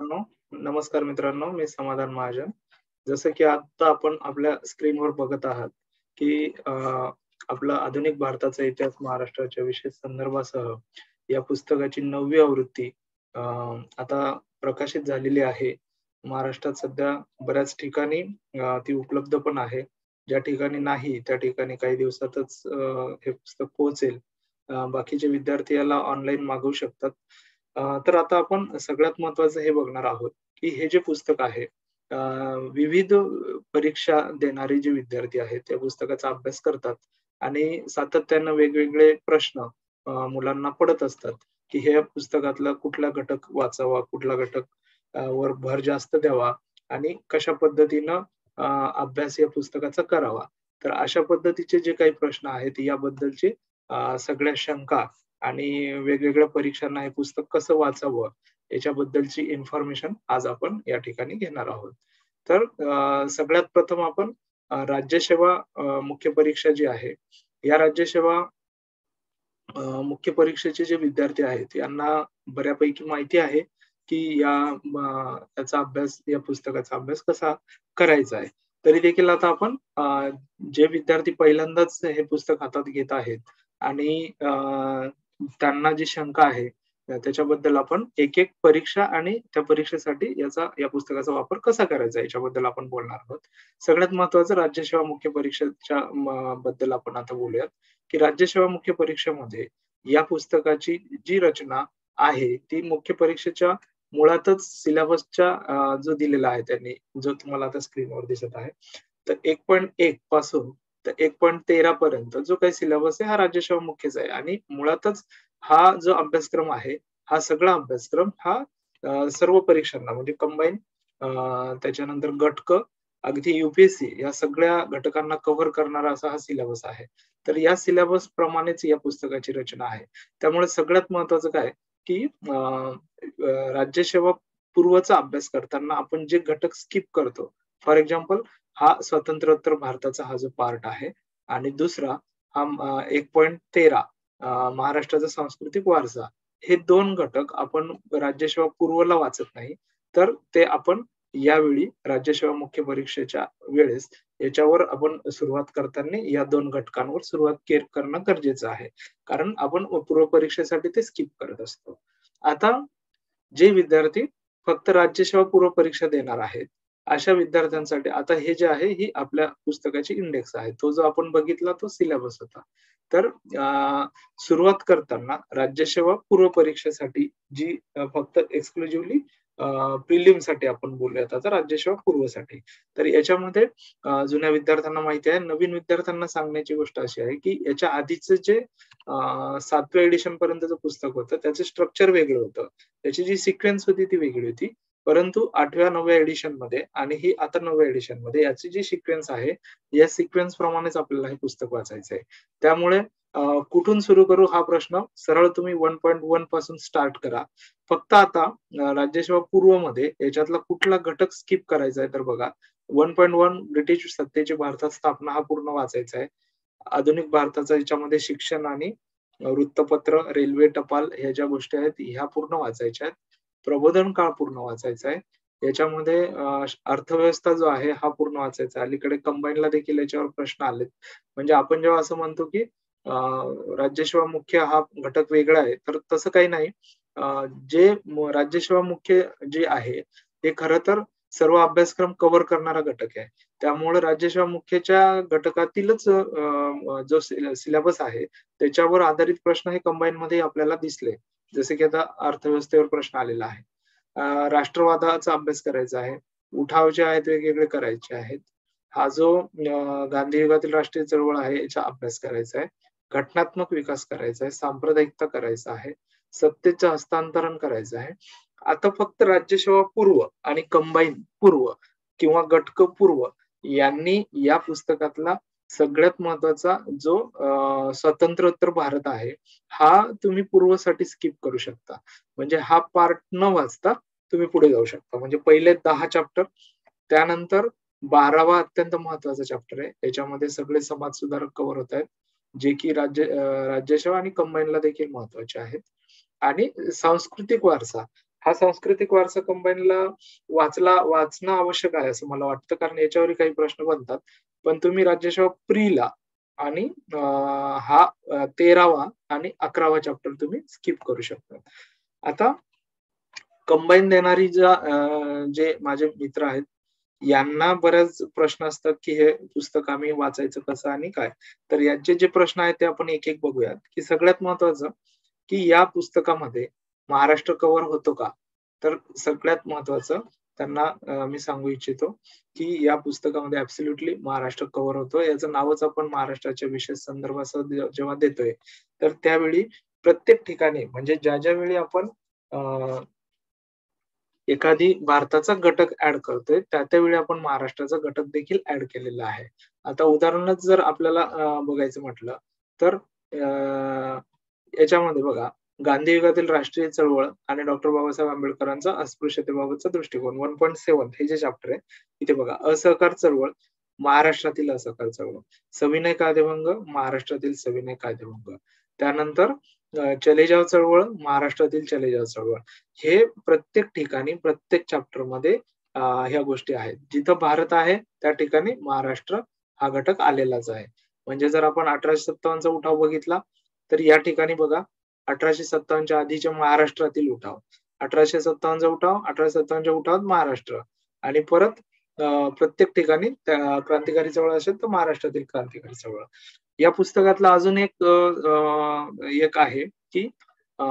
मित्रांनो, नमस्कार मित्रांनो, मी समाधान महाजन. जसं की आता आपण आपल्या स्क्रीनवर बघत आहात, की आपला आधुनिक भारताचा इतिहास महाराष्ट्राच्या विशेष संदर्भासह या पुस्तकाची 9वी आवृत्ती अ, आता प्रकाशित झालेली आहे. महाराष्ट्रात सध्या बऱ्याच ठिकाणी ती उपलब्ध पण आहे. ज्या ठिकाणी नाही, त्या ठिकाणी काही दिवसातच हे पुस्तक पोहोचेल. बाकीचे विद्यार्थी याला ऑनलाईन मागवू शकतात. तर आता आपण सगळ्यात महत्त्वाचं हे बघणार आहोत, की हे जे पुस्तक आहे अ, विविध परीक्षा देणारे जे विद्यार्थी आहेत, त्या पुस्तकाचा अभ्यास करतात आणि सातत्यानं वेगवेगळे प्रश्न मुलांना पडत असतात, की हे पुस्तकातला कुठला घटक वाचावा, कुठला घटक वर भर जास्त द्यावा आणि कशा पद्धतीनं अ, अभ्यास या पुस्तकाचा करावा. तर अशा पद्धतीचे जे काही प्रश्न आहेत, याबद्दलचे सगळ्या शंका आणि वेगवेगळ्या परीक्षांना हे पुस्तक कसं वाचावं, याच्याबद्दलची इन्फॉर्मेशन आज आपण या ठिकाणी घेणार आहोत. तर सगळ्यात प्रथम आपण राज्यसेवा मुख्य परीक्षा जी आहे, या राज्यसेवा मुख्य परीक्षेचे जे विद्यार्थी आहेत, यांना बऱ्यापैकी माहिती आहे, की याचा अभ्यास, या पुस्तकाचा अभ्यास कसा करायचा आहे. तरी देखील आता आपण जे विद्यार्थी पहिल्यांदाच हे पुस्तक हातात घेत आहेत आणि त्यांना जी शंका आहे, त्याच्याबद्दल आपण एक-एक परीक्षा आणि त्या परीक्षेसाठी या पुस्तकाचा वापर कसा करायचा याच्याबद्दल आपण बोलणार आहोत. सगळ्यात महत्त्वाचं राज्यसेवा मुख्य परीक्षेच्या बद्दल आपण आता बोलूयात. की राज्यसेवा मुख्य परीक्षेमध्ये या पुस्तकाची जी रचना आहे, ती मुख्य परीक्षेच्या मुळातच सिलेबसच्या जो दिलेला आहे त्यांनी, जो तुम्हाला आता स्क्रीनवर दिसत आहे. तर 1.1 पासून तर 1.13 पर्यंत जो काही सिलेबस आहे, हा राज्यसेवा मुख्यच आहे आणि मुळातच हा जो अभ्यासक्रम आहे, हा सगळा अभ्यासक्रम हा सर्व परीक्षांना म्हणजे कंबाईन त्याच्यानंतर गट क, अगदी यू या सगळ्या घटकांना कव्हर करणारा असा हा सिलेबस आहे. तर या सिलेबस प्रमाणेच या पुस्तकाची रचना आहे. त्यामुळे सगळ्यात महत्त्वाचं काय, की राज्यसेवा पूर्वचा अभ्यास करताना आपण जे घटक स्किप करतो. फॉर एक्झाम्पल हा स्वातंत्र्योत्तर भारताचा हा जो पार्ट आहे आणि दुसरा हा 1.13 महाराष्ट्राचा सांस्कृतिक वारसा. हे 2 घटक आपण राज्यसेवा पूर्वला वाचत नाही. तर ते आपण यावेळी राज्यसेवा मुख्य परीक्षेच्या वेळेस याच्यावर आपण सुरुवात करताना या 2 घटकांवर सुरुवात करणं गरजेचं आहे. कारण आपण पूर्व परीक्षेसाठी ते स्किप करत असतो. आता जे विद्यार्थी फक्त राज्यसेवा पूर्व परीक्षा देणार आहेत, अशा विद्यार्थ्यांसाठी आता हे जे आहे, ही आपल्या पुस्तकाची इंडेक्स आहे. तो जो आपण बघितला तो सिलेबस होता. तर सुरुवात करताना राज्यसेवा पूर्व परीक्षेसाठी जी फक्त एक्सक्लुझिव्हली प्रिलिमसाठी आपण बोलूयात आता राज्यसेवा पूर्वसाठी. तर याच्यामध्ये जुन्या विद्यार्थ्यांना माहिती आहे. नवीन विद्यार्थ्यांना सांगण्याची गोष्ट अशी आहे, की याच्या आधीचं जे 7व्या एडिशन पर्यंतचं पुस्तक होतं, त्याचं स्ट्रक्चर वेगळं होतं. त्याची जी सिक्वेन्स होती ती वेगळी होती. परंतु 8व्या-9व्या एडिशनमध्ये आणि ही आता 9व्या एडिशनमध्ये याची जी सिक्वेन्स आहे, या सिक्वेन्स प्रमाणेच आपल्याला हे पुस्तक वाचायचं आहे. त्यामुळे कुठून सुरू करू हा प्रश्न सरळ तुम्ही 1.1 पासून स्टार्ट करा. फक्त आता राज्यसेवा पूर्वमध्ये याच्यातला कुठला घटक स्किप करायचा आहे तर बघा 1.1 ब्रिटिश सत्तेची भारतात स्थापना हा पूर्ण वाचायचा आहे. आधुनिक भारताचं याच्यामध्ये शिक्षण आणि वृत्तपत्र, रेल्वे, टपाल ह्या ज्या गोष्टी आहेत ह्या पूर्ण वाचायच्या आहेत. प्रबोधन काळ पूर्ण वाचायचा आहे. याच्यामध्ये अर्थव्यवस्था जो आहे हा पूर्ण वाचायचा आहे. अलीकडे कंबाईनला देखील याच्यावर प्रश्न आलेत. म्हणजे आपण जेव्हा असं म्हणतो की अ, राज्यसेवा मुख्य हा घटक वेगळा आहे, तर तसं काही नाही. जे राज्यसेवा मुख्य जे आहे, हे खरं तर सर्व अभ्यासक्रम कव्हर करणारा घटक आहे. त्यामुळे राज्यसेवा मुख्यच्या घटकातीलच जो सिलेबस आहे, त्याच्यावर आधारित प्रश्न हे कंबाईनमध्ये आपल्याला दिसले. जसे की आता अर्थव्यवस्थेवर प्रश्न आलेला आहे. राष्ट्रवादाचा अभ्यास करायचा आहे. उठाव जे आहेत वेगवेगळे करायचे आहेत. हा जो गांधी युगातील राष्ट्रीय चळवळ आहे याचा अभ्यास करायचा आहे. घटनात्मक विकास करायचा आहे. सांप्रदायिकता करायचा आहे. सत्तेचं हस्तांतरण करायचं आहे. आता फक्त राज्यसेवा पूर्व आणि कंबाईन पूर्व किंवा गटक पूर्व यांनी या पुस्तकातला सगळ्यात महत्वाचा जो स्वातंत्र्योत्तर भारत आहे, हा तुम्ही पूर्वसाठी स्किप करू शकता. म्हणजे हा पार्ट न वाचता तुम्ही पुढे जाऊ शकता. म्हणजे पहिले 10 चॅप्टर, त्यानंतर 12वा अत्यंत महत्वाचा चॅप्टर आहे. याच्यामध्ये सगळे समाज सुधारक कव्हर होत आहेत. जे की राज्यसेवा आणि कंबाईनला देखील महत्वाचे आहेत. आणि सांस्कृतिक वारसा हा सांस्कृतिक वारसा कंबाईनला वाचणं आवश्यक आहे असं मला वाटतं, कारण याच्यावरही काही प्रश्न बनतात. पण तुम्ही राज्यसेवा प्रीला आणि हा 13वा आणि 11वा चॅप्टर तुम्ही स्किप करू शकता. आता कंबाईन देणारी जे माझे मित्र आहेत, यांना बऱ्याच प्रश्न असतात, की हे पुस्तक आम्ही वाचायचं कसं आणि काय? तर यांचे जे प्रश्न आहेत ते आपण एक-एक बघूयात, की सगळ्यात महत्त्वाचं, की या पुस्तकामध्ये महाराष्ट्र कव्हर होतो का? तर सगळ्यात महत्त्वाचं त्यांना मी सांगू इच्छितो, की या पुस्तकामध्ये ॲब्सोल्युटली महाराष्ट्र कव्हर होतो. याचं नावच आपण महाराष्ट्राच्या विशेष संदर्भासह जेव्हा देतोय, तर त्यावेळी प्रत्येक ठिकाणी म्हणजे ज्या वेळी आपण अ, एखादी भारताचा घटक ॲड करतोय, त्या-त्यावेळी आपण महाराष्ट्राचा घटक देखील ॲड केलेला आहे. आता उदाहरणच जर आपल्याला बघायचं म्हटलं, तर याच्यामध्ये बघा, गांधी युगातील राष्ट्रीय चळवळ आणि डॉक्टर बाबासाहेब आंबेडकरांचा अस्पृश्यतेबाबतचा दृष्टिकोन 1.7 हे जे चॅप्टर आहे, इथे बघा असहकार चळवळ, महाराष्ट्रातील असहकार चळवळ, सविनय कायदेभंग, महाराष्ट्रातील सविनय कायदेभंग. त्यानंतर चले जाव चळवळ, महाराष्ट्रातील चले जाव चळवळ. हे प्रत्येक ठिकाणी, प्रत्येक चॅप्टरमध्ये ह्या गोष्टी आहेत. जिथं भारत आहे, त्या ठिकाणी महाराष्ट्र हा घटक आलेलाच आहे. म्हणजे जर आपण 1857 चा उठाव बघितला, तर या ठिकाणी बघा 1857 च्या आधीच्या महाराष्ट्रातील उठाव. 1857 चा उठाव, 1857 च्या उठावात महाराष्ट्र आणि परत प्रत्येक ठिकाणी त्या क्रांतिकारी चळवळ असेल, तर महाराष्ट्रातील क्रांतिकारी चळवळ. या पुस्तकातला अजून एक आहे, की अ,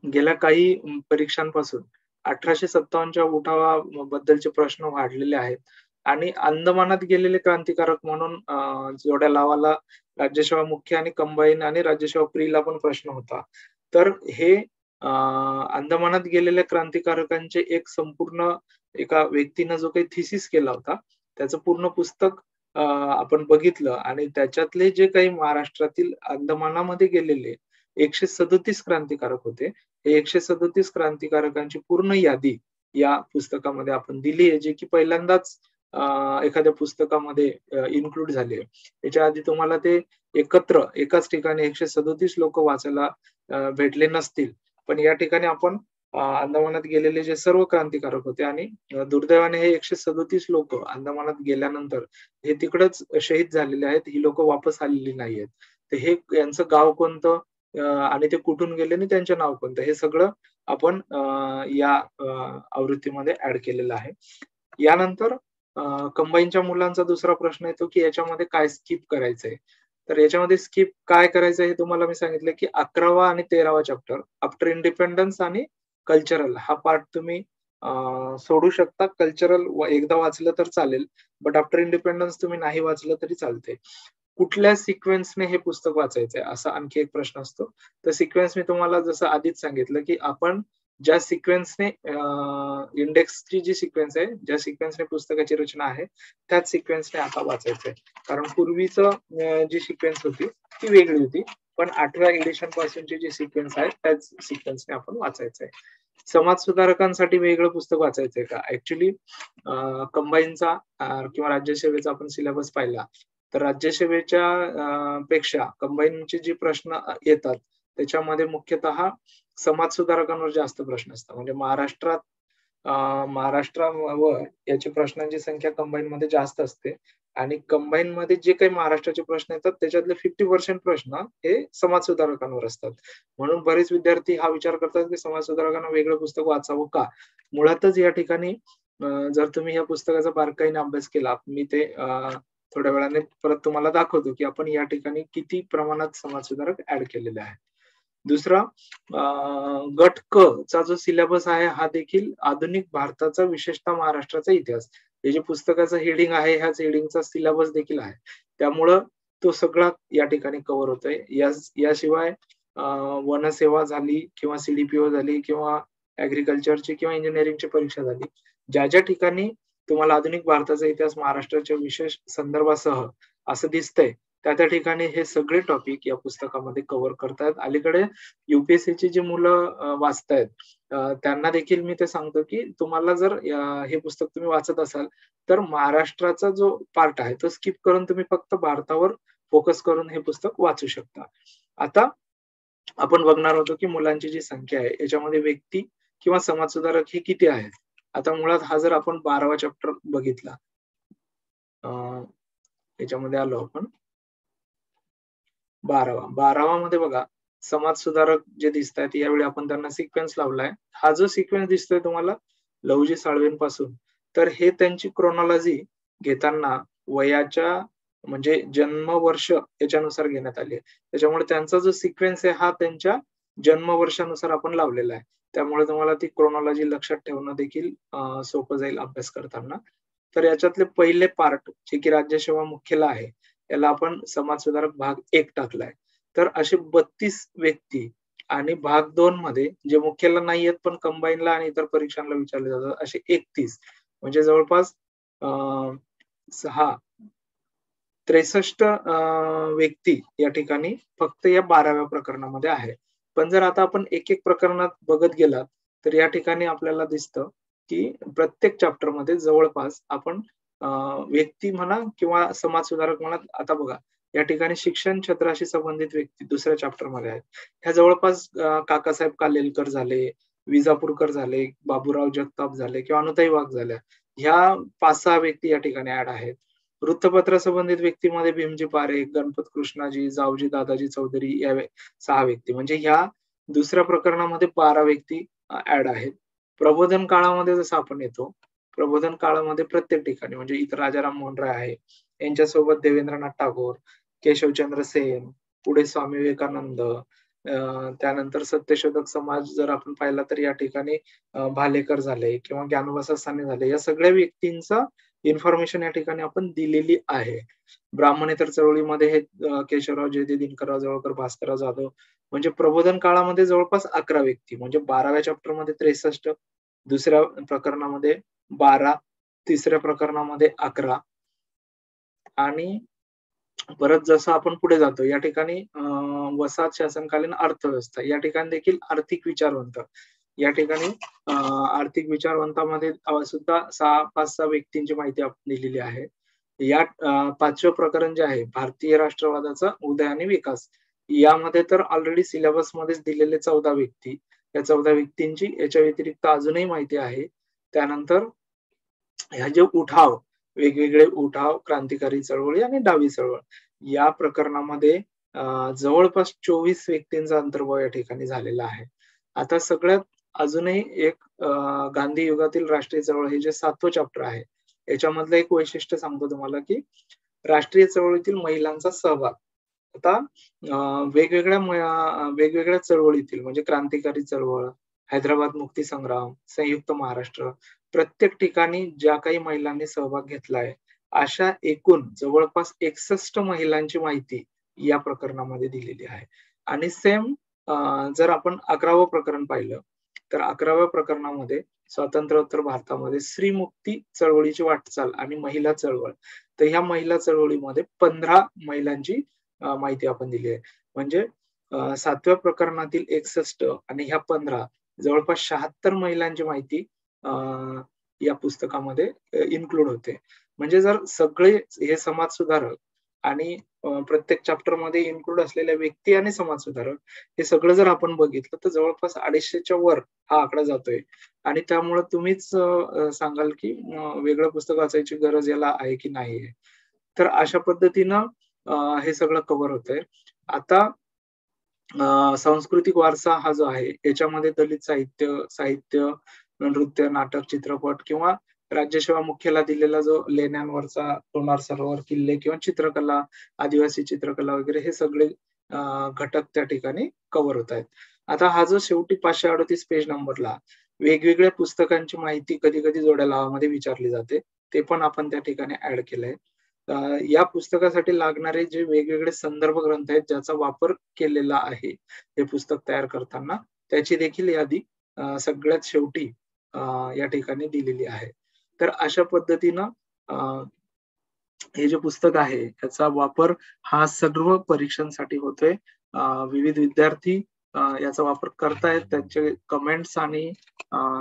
गेल्या काही परीक्षांपासून 1857 च्या उठावाबद्दलचे प्रश्न वाढलेले आहेत आणि अंदमानात गेलेले क्रांतिकारक म्हणून जोड्या लावाला राज्यसेवा मुख्य आणि कंबाईन आणि राज्यसेवा प्रीला पण प्रश्न होता. तर हे अंदमानात गेलेल्या क्रांतिकारकांचे एक संपूर्ण एका व्यक्तीनं जो काही थिसिस केला होता, त्याचं पूर्ण पुस्तक आपण बघितलं आणि त्याच्यातले जे काही महाराष्ट्रातील अंदमानामध्ये गेलेले 137 क्रांतिकारक होते. हे 137 क्रांतिकारकांची पूर्ण यादी या पुस्तकामध्ये आपण दिली आहे, जी की पहिल्यांदाच एखाद्या पुस्तकामध्ये इन्क्लूड झाली आहे. याच्या आधी तुम्हाला ते एकत्र एकाच ठिकाणी 137 लोकं वाचायला भेटले नसतील. पण या ठिकाणी आपण अंदमानात गेलेले जे सर्व क्रांतिकारक होते आणि दुर्दैवाने हे 137 लोकं अंदमानात गेल्यानंतर हे तिकडंच शहीद झालेले आहेत. ही लोकं वापस आलेली नाहीयेत. तर हे यांचं गाव कोणतं आणि ते कुठून गेले आणि त्यांचे नाव कोणतं हे सगळं आपण या आवृत्तीमध्ये ॲड केलेलं आहे. यानंतर कंबाईनच्या मुलांचा दुसरा प्रश्न येतो, की याच्यामध्ये काय स्किप करायचंय? तर याच्यामध्ये स्किप काय करायचं हे तुम्हाला मी सांगितलं, की 11वा आणि 13वा चॅप्टर आफ्टर इंडिपेंडन्स आणि कल्चरल हा पार्ट तुम्ही सोडू शकता. कल्चरल एकदा वाचलं तर चालेल. बट आफ्टर इंडिपेंडन्स तुम्ही नाही वाचलं तरी चालतंय. कुठल्या सिक्वेन्सने हे पुस्तक वाचायचंय असा आणखी एक प्रश्न असतो. तर सिक्वेन्स मी तुम्हाला जसं आधीच सांगितलं, की आपण ज्या सिक्वेन्सने इंडेक्सची जी सिक्वेन्स आहे, ज्या सिक्वेन्सने पुस्तकाची रचना आहे, त्याच सिक्वेन्सने आता वाचायचंय. कारण पूर्वीचं जी सिक्वेन्स होती ती वेगळी होती. पण 8व्या एडिशन पासूनची जी सिक्वेन्स आहे त्याच सिक्वेन्सने आपण वाचायचंय. समाज सुधारकांसाठी वेगळं पुस्तक वाचायचंय का? ॲक्चुअली कंबाईनचा किंवा राज्यसेवेचा आपण सिलेबस पाहिला, तर राज्यसेवेच्या पेक्षा कंबाईनचे जे प्रश्न येतात, त्याच्यामध्ये मुख्यतः समाज सुधारकांवर जास्त प्रश्न असतात. म्हणजे महाराष्ट्रावर याची प्रश्नांची संख्या कंबाईनमध्ये जास्त असते आणि कंबाईनमध्ये जे काही महाराष्ट्राचे प्रश्न येतात, त्याच्यातले 50% प्रश्न हे समाज सुधारकांवर असतात. म्हणून बरेच विद्यार्थी हा विचार करतात, की समाज सुधारकांना वेगळं पुस्तक वाचावं का? मुळातच या ठिकाणी जर तुम्ही या पुस्तकाचा बारकाईने अभ्यास केला, मी ते थोड्या वेळाने परत तुम्हाला दाखवतो, की आपण या ठिकाणी किती प्रमाणात समाजसुधारक ॲड केलेले आहेत. दुसरा गट क चा जो सिलेबस आहे, हा देखील आधुनिक भारताचा विशेषतः महाराष्ट्राचा इतिहास. हे जे पुस्तकाचं हेडिंग आहे, ह्याच हेडिंगचा सिलेबस देखील आहे. त्यामुळं तो सगळा या ठिकाणी कव्हर होतोय. याशिवाय वनसेवा झाली किंवा सी झाली किंवा ॲग्रीकल्चरची किंवा इंजिनिअरिंगची परीक्षा झाली. ज्या ठिकाणी तुम्हाला आधुनिक भारताचा इतिहास महाराष्ट्राच्या विशेष संदर्भासह असं दिसतंय, त्या ठिकाणी हे सगळे टॉपिक या पुस्तकामध्ये कव्हर करतायत. अलीकडे यू-पी-एस-सीची जी मुलं वाचतायत त्यांना देखील मी ते सांगतो, की तुम्हाला जर हे पुस्तक तुम्ही वाचत असाल, तर महाराष्ट्राचा जो पार्ट आहे तो स्किप करून तुम्ही फक्त भारतावर फोकस करून हे पुस्तक वाचू शकता. आता आपण बघणार होतो की मुलांची जी संख्या आहे याच्यामध्ये व्यक्ती किंवा समाजसुधारक हे किती आहेत. आता मुळात हा जर आपण 12वा चॅप्टर बघितला, याच्यामध्ये आलो आपण 12वा मध्ये बघा समाजसुधारक जे दिसतायत यावेळी आपण त्यांना सिक्वेन्स लावलाय. हा जो सिक्वेन्स दिसतोय तुम्हाला लहुजी साळवेंपासून, तर हे त्यांची क्रोनॉलॉजी घेताना वयाच्या म्हणजे जन्मवर्ष याच्यानुसार घेण्यात आली आहे. त्याच्यामुळे त्यांचा जो सिक्वेन्स आहे हा त्यांच्या जन्मवर्षानुसार आपण लावलेला आहे. त्यामुळे तुम्हाला ती क्रोनॉलॉजी लक्षात ठेवणं देखील सोपं जाईल अभ्यास करताना. तर याच्यातले पहिले पार्ट जे की राज्यसेवा मुख्यालय आहे, याला आपण समाजसुधारक भाग 1 टाकलाय. तर असे 32 व्यक्ती आणि भाग 2 मध्ये जे मुख्याला नाहीयेत पण कंबाईनला आणि इतर परीक्षांना विचारले जातात असे 31 म्हणजे जवळपास अ, 6 63 व्यक्ती या ठिकाणी फक्त या 12व्या प्रकरणामध्ये आहे. पण जर आता आपण एक-एक प्रकरणात बघत गेलात, तर या ठिकाणी आपल्याला दिसतं, की प्रत्येक चॅप्टरमध्ये जवळपास आपण अ, व्यक्ती म्हणा किंवा समाजसुधारक म्हणा, आता बघा या ठिकाणी शिक्षण क्षेत्राशी संबंधित व्यक्ती दुसऱ्या चॅप्टरमध्ये आहेत. ह्या जवळपास काकासाहेब कालेलकर झाले, विजापूरकर झाले, बाबूराव जगताप झाले किंवा अनुताई वाघ झाल्या. ह्या 5-6 व्यक्ती या ठिकाणी ॲड आहेत. वृत्तपत्र संबंधित व्यक्तीमध्ये भीमजी पारेख, गणपत कृष्णाजी, जावजी दादाजी चौधरी या 6 व्यक्ती म्हणजे ह्या दुसऱ्या प्रकरणामध्ये 12 व्यक्ती ॲड आहेत. प्रबोधन काळामध्ये जसं आपण येतो, प्रबोधन काळामध्ये प्रत्येक ठिकाणी म्हणजे इथं राजाराम मोहन राय आहे. यांच्यासोबत देवेंद्रनाथ टागोर, केशवचंद्र सेन, पुढे स्वामी विवेकानंद, त्यानंतर सत्यशोधक समाज जर आपण पाहिला तर या ठिकाणी भालेकर झाले किंवा ज्ञानोबा ससाणे झाले. या सगळ्या व्यक्तींचा इन्फॉर्मेशन या ठिकाणी आपण दिलेली आहे. ब्राह्मणेतर चळवळीमध्ये हे केशवराव जयते, दिनकरराव जवळकर, भास्करराव जाधव म्हणजे प्रबोधन काळामध्ये जवळपास 11 व्यक्ती म्हणजे 12व्या चॅप्टरमध्ये 63, दुसऱ्या प्रकरणामध्ये 12, तिसऱ्या प्रकरणामध्ये 11 आणि परत जसं आपण पुढे जातो या ठिकाणी वसाहत शासनकालीन अर्थव्यवस्था या ठिकाणी देखील आर्थिक विचारवंत या ठिकाणी आर्थिक विचारवंतामध्ये सुद्धा 5-6 व्यक्तींची माहिती आपण दिलेली आहे. या 5वं प्रकरण जे आहे भारतीय राष्ट्रवादाचा उदय आणि विकास यामध्ये तर ऑलरेडी सिलेबसमध्येच दिलेले 14 व्यक्ती. या 14 व्यक्तींची याच्या व्यतिरिक्त अजूनही माहिती आहे. त्यानंतर ह्या जे उठाव, वेगवेगळे उठाव, क्रांतिकारी चळवळी आणि डावी चळवळ या प्रकरणामध्ये जवळपास 24 व्यक्तींचा अंतर्भाव या ठिकाणी झालेला आहे. आता सगळ्यात अजूनही एक गांधी युगातील राष्ट्रीय चळवळ हे जे 7वं चॅप्टर आहे, याच्यामधलं एक वैशिष्ट्य सांगतो तुम्हाला, की राष्ट्रीय चळवळीतील महिलांचा सहभाग. आता वेगवेगळ्या चळवळीतील म्हणजे क्रांतिकारी चळवळ, हैदराबाद मुक्ती संग्राम, संयुक्त महाराष्ट्र प्रत्येक ठिकाणी ज्या काही महिलांनी सहभाग घेतलाय, अशा एकूण जवळपास 61 महिलांची माहिती या प्रकरणामध्ये दिलेली आहे. आणि सेम जर आपण 11वं प्रकरण पाहिलं, तर 11व्या प्रकरणामध्ये स्वातंत्र्योत्तर भारतामध्ये स्त्रीमुक्ती चळवळीची वाटचाल आणि महिला चळवळ. तर ह्या महिला चळवळीमध्ये 15 महिलांची माहिती आपण दिली आहे. म्हणजे 7व्या प्रकरणातील 61 आणि ह्या 15 जवळपास 76 महिलांची माहिती या पुस्तकामध्ये इन्क्लूड होते. म्हणजे जर सगळे हे समाजसुधारक आणि प्रत्येक चॅप्टरमध्ये इन्क्लूड असलेल्या व्यक्ती आणि समाजसुधारक हे सगळं जर आपण बघितलं तर जवळपास 250च्या वर हा आकडा जातोय. आणि त्यामुळे तुम्हीच सांगाल की वेगळं पुस्तक वाचायची गरज याला आहे की नाही आहे. तर अशा पद्धतीनं हे सगळं कव्हर होतंय. आता सांस्कृतिक वारसा हा जो आहे याच्यामध्ये दलित साहित्य, नृत्य, नाटक, चित्रपट किंवा राज्यसेवा मुख्याला दिलेला जो लेण्यांवरचा लोणार सरोवर, किल्ले किंवा चित्रकला, आदिवासी चित्रकला वगैरे हे सगळे घटक त्या ठिकाणी कव्हर होत आहेत. आता हा जो शेवटी 538 पेज नंबरला वेगवेगळ्या पुस्तकांची माहिती कधी-कधी जोड्या लावामध्ये विचारली जाते. ते पण आपण त्या ठिकाणी ऍड केलंय. या पुस्तकासाठी लागणारे जे वेगवेगळे संदर्भ ग्रंथ आहेत ज्याचा वापर केलेला आहे हे पुस्तक तयार करताना, त्याची देखील यादी सगळ्यात शेवटी या ठिकाणी दिलेली आहे. तर अशा पद्धतीनं हे जे पुस्तक आहे त्याचा वापर हा सर्व परीक्षांसाठी होतोय. विविध विद्यार्थी याचा वापर करतायत. त्यांचे कमेंट्स आणि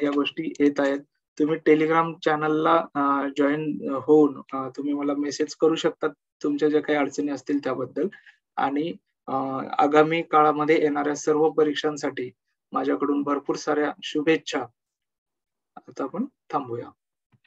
या गोष्टी येत आहेत. तुम्ही टेलिग्राम चॅनलला जॉईन होऊन तुम्ही मला मेसेज करू शकता तुमच्या ज्या काही अडचणी असतील त्याबद्दल. आणि आगामी काळामध्ये येणाऱ्या सर्व परीक्षांसाठी माझ्याकडून भरपूर साऱ्या शुभेच्छा. आता आपण थांबूया.